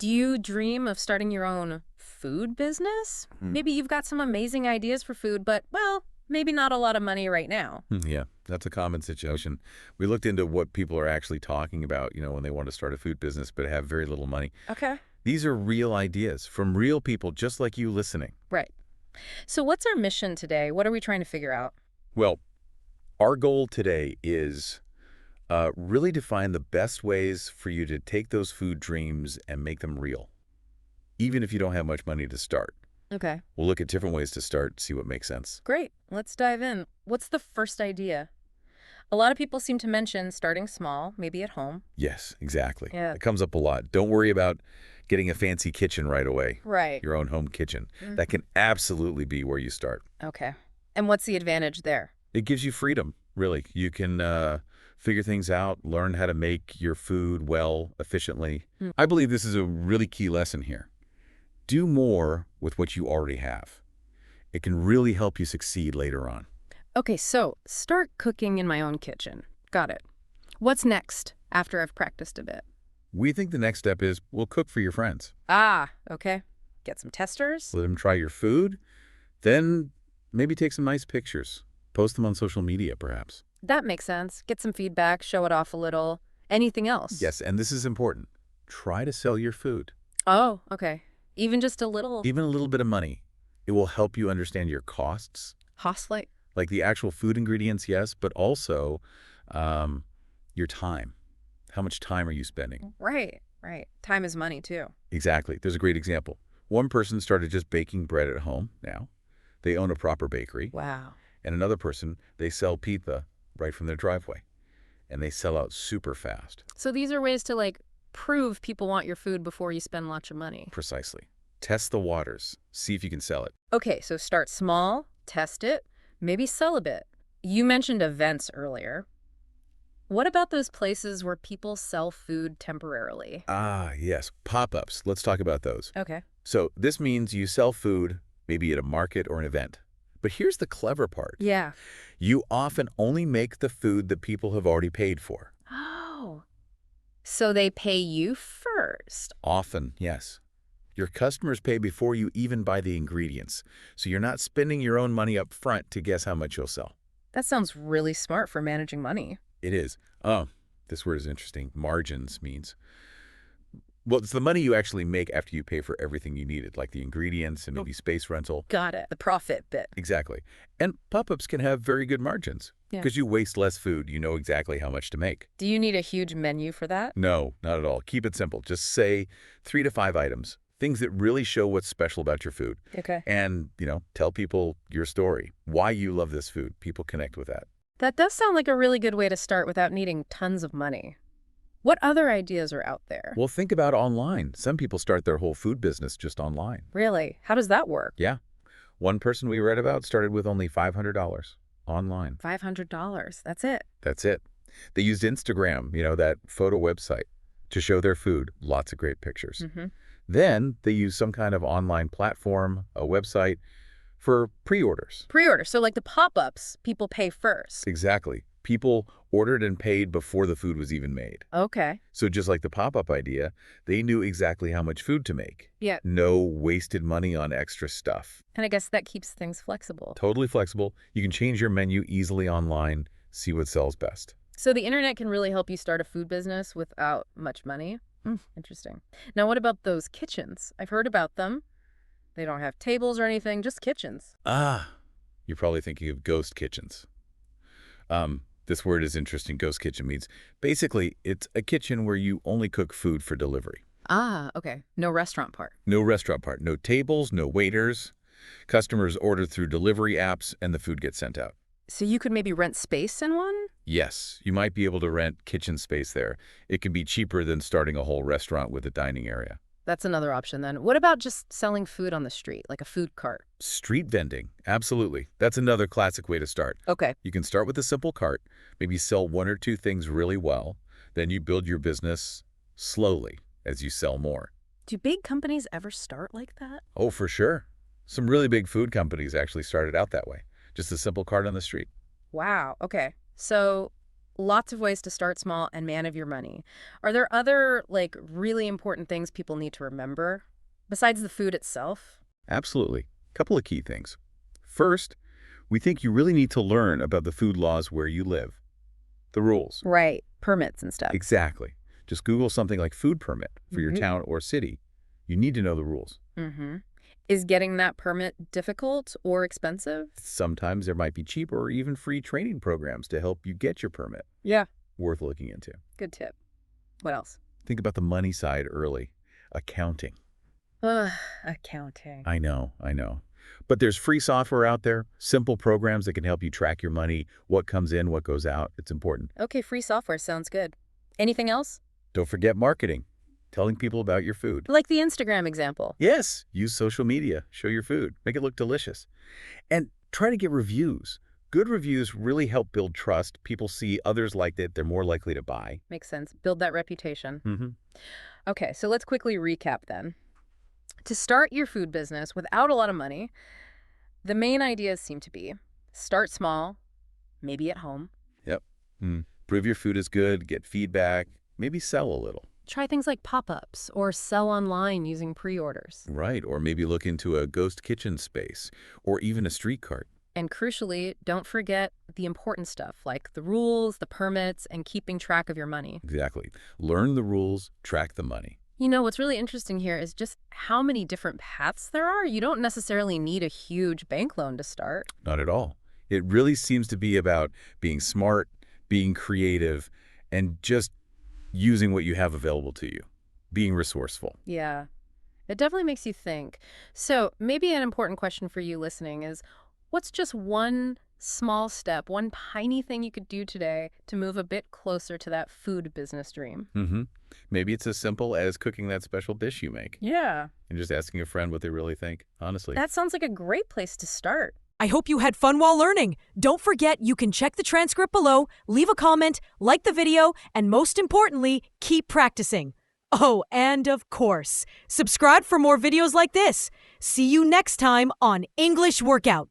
Do you dream of starting your own food business? Hmm. Maybe you've got some amazing ideas for food, but, well, maybe not a lot of money right now. Yeah, that's a common situation. We looked into what people are actually talking about, when they want to start a food business but have very little money. Okay. These are real ideas from real people just like you listening. Right. So what's our mission today? What are we trying to figure out? Well, our goal today is really to find the best ways for you to take those food dreams and make them real, even if you don't have much money to start. Okay. We'll look at different ways to start, see what makes sense. Great. Let's dive in. What's the first idea? A lot of people seem to mention starting small, maybe at home. Yes, exactly. Yeah. It comes up a lot. Don't worry about getting a fancy kitchen right away, Right. your own home kitchen. That can absolutely be where you start. Okay. And what's the advantage there? It gives you freedom, really. You can figure things out, learn how to make your food well, efficiently. I believe this is a really key lesson here. Do more with what you already have. It can really help you succeed later on. Okay, so start cooking in my own kitchen. Got it. What's next after I've practiced a bit? We think the next step is we'll cook for your friends. Ah, okay. Get some testers. Let them try your food, then maybe take some nice pictures. Post them on social media, perhaps. That makes sense. Get some feedback, show it off a little. Anything else? Yes, and this is important. Try to sell your food. Oh, okay. Even just a little Even a little bit of money. It will help you understand your costs, hostile. like the actual food ingredients, yes, but also your time. How much time are you spending? Right. Time is money, too. Exactly. There's a great example. One person started just baking bread at home now. They own a proper bakery. Wow. And another person, they sell pizza right from their driveway. And they sell out super fast. So these are ways to, prove people want your food before you spend lots of money. Precisely. Test the waters. See if you can sell it. Okay, so start small, test it, maybe sell a bit. You mentioned events earlier. What about those places where people sell food temporarily? Ah, yes. Pop-ups. Let's talk about those. Okay. So this means you sell food, maybe at a market or an event. But here's the clever part. Yeah. You often only make the food that people have already paid for. Oh. So they pay you first. Often, yes. Your customers pay before you even buy the ingredients. So you're not spending your own money up front to guess how much you'll sell. That sounds really smart for managing money. It is. Oh, this word is interesting. Margins means. Well, it's the money you actually make after you pay for everything you needed, like the ingredients and maybe space rental. Got it. The profit bit. Exactly. And pop-ups can have very good margins. Yeah. Because you waste less food, you know exactly how much to make. Do you need a huge menu for that? No, not at all. Keep it simple. Just say 3 to 5 items, things that really show what's special about your food. Okay. And, tell people your story, why you love this food. People connect with that. That does sound like a really good way to start without needing tons of money. What other ideas are out there? Well, think about online. Some people start their whole food business just online. Really? How does that work? Yeah. One person we read about started with only $500 online. $500. That's it. That's it. They used Instagram, that photo website, to show their food. Lots of great pictures. Then they used some kind of online platform, a website, for pre-orders. Pre-order. So like the pop-ups, people pay first. Exactly. People ordered and paid before the food was even made. Okay. So just like the pop-up idea, they knew exactly how much food to make. Yeah. No wasted money on extra stuff. And I guess that keeps things flexible. Totally flexible. You can change your menu easily online, see what sells best. So the internet can really help you start a food business without much money? Interesting. Now, what about those kitchens? I've heard about them. They don't have tables or anything, just kitchens. Ah, you're probably thinking of ghost kitchens. This word is interesting. Ghost kitchen means basically it's a kitchen where you only cook food for delivery. Ah, okay. No restaurant part. No restaurant part. No tables, no waiters. Customers order through delivery apps and the food gets sent out. So you could maybe rent space in one? Yes, you might be able to rent kitchen space there. It can be cheaper than starting a whole restaurant with a dining area. That's another option then. What about just selling food on the street, like a food cart? Street vending. Absolutely. That's another classic way to start. Okay. You can start with a simple cart, maybe sell 1 or 2 things really well. Then you build your business slowly as you sell more. Do big companies ever start like that? Oh, for sure. Some really big food companies actually started out that way. Just a simple cart on the street. Wow. Okay. So Lots of ways to start small and manage your money. Are there other, like, really important things people need to remember besides the food itself? Absolutely. Couple of key things. First, we think you really need to learn about the food laws where you live. The rules. Right. Permits and stuff. Exactly. Just Google something like food permit for your town or city. You need to know the rules. Is getting that permit difficult or expensive? Sometimes there might be cheaper or even free training programs to help you get your permit. Yeah. Worth looking into. Good tip. What else? Think about the money side early. Accounting. Ugh, accounting. I know. But there's free software out there, simple programs that can help you track your money, what comes in, what goes out. It's important. Okay, free software sounds good. Anything else? Don't forget marketing. Telling people about your food. Like the Instagram example. Yes, use social media. Show your food. Make it look delicious. And try to get reviews. Good reviews really help build trust. People see others like it, they're more likely to buy. Makes sense. Build that reputation. Okay, so let's quickly recap then. To start your food business without a lot of money, the main ideas seem to be start small, maybe at home. Yep. Prove your food is good, get feedback, maybe sell a little. Try things like pop-ups or sell online using pre-orders. Right, or maybe look into a ghost kitchen space or even a street cart. And crucially, don't forget the important stuff like the rules, the permits, and keeping track of your money. Exactly. Learn the rules, track the money. You know, what's really interesting here is just how many different paths there are. You don't necessarily need a huge bank loan to start. Not at all. It really seems to be about being smart, being creative, and just using what you have available to you, being resourceful. Yeah, it definitely makes you think. So maybe an important question for you listening is, what's just one small step, one tiny thing you could do today to move a bit closer to that food business dream? Maybe it's as simple as cooking that special dish you make. Yeah. And just asking a friend what they really think, honestly. That sounds like a great place to start. I hope you had fun while learning. Don't forget you can check the transcript below, leave a comment, like the video, and most importantly, keep practicing. Oh, and of course, subscribe for more videos like this. See you next time on English Workout.